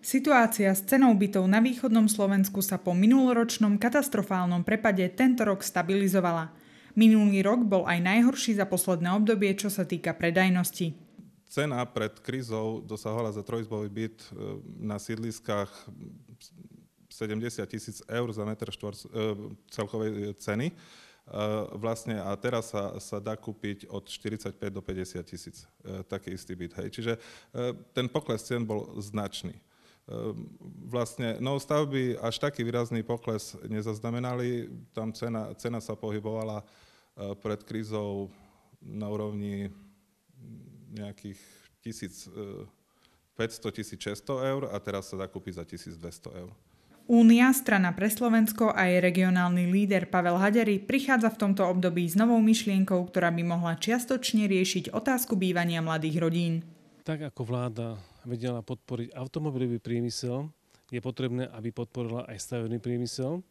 Situácia s cenou bytov na východnom Slovensku sa po minuloročnom katastrofálnom prepade tento rok stabilizovala. Minulý rok bol aj najhorší za posledné obdobie, čo sa týka predajnosti. Cena pred krízou dosahovala za trojizbový byt na sídliskách 70 000 eur za meter celkovej ceny. A teraz sa dá kúpiť od 45 do 50 tisíc taký istý byt. Hej. Čiže ten pokles cien bol značný. Novostavby až taký výrazný pokles nezaznamenali. Tam cena sa pohybovala pred krízou na úrovni nejakých 1500–1600 eur a teraz sa dá kúpiť za 1200 eur. Únia, Strana pre Slovensko a jej regionálny líder Pavel Haďari prichádza v tomto období s novou myšlienkou, ktorá by mohla čiastočne riešiť otázku bývania mladých rodín. Tak ako vláda vedela podporiť automobilový priemysel, je potrebné, aby podporila aj stavebný priemysel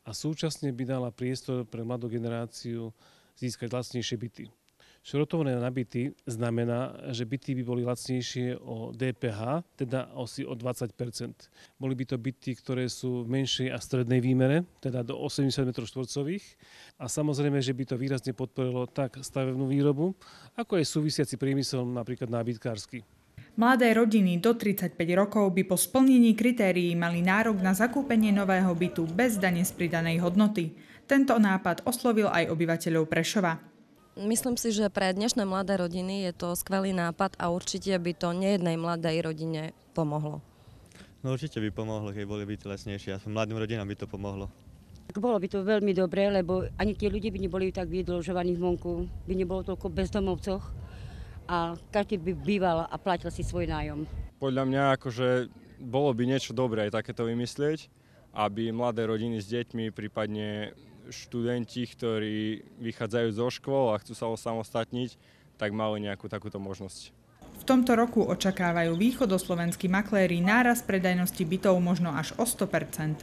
a súčasne by dala priestor pre mladú generáciu získať lacnejšie byty. Šrotovné na byty znamená, že byty by boli lacnejšie o DPH, teda asi o 20%. Boli by to byty, ktoré sú v menšej a strednej výmere, teda do 80 m2. A samozrejme, že by to výrazne podporilo tak stavebnú výrobu, ako aj súvisiaci priemysel, napríklad nábytkársky. Mladé rodiny do 35 rokov by po splnení kritérií mali nárok na zakúpenie nového bytu bez dane z pridanej hodnoty. Tento nápad oslovil aj obyvateľov Prešova. Myslím si, že pre dnešné mladé rodiny je to skvelý nápad a určite by to nejednej mladej rodine pomohlo. No určite by pomohlo, keď boli byty lacnejšie. Aspoň mladým rodinám by to pomohlo. Bolo by to veľmi dobré, lebo ani tí ľudia by neboli tak vydĺžovaní zvonku, by nebolo toľko bezdomovcoch a každý by býval a platil si svoj nájom. Podľa mňa akože bolo by niečo dobré aj takéto vymyslieť, aby mladé rodiny s deťmi, prípadne študenti, ktorí vychádzajú zo škôl a chcú sa osamostatniť, tak mali nejakú takúto možnosť. V tomto roku očakávajú východoslovenskí makléri nárast predajnosti bytov možno až o 100%.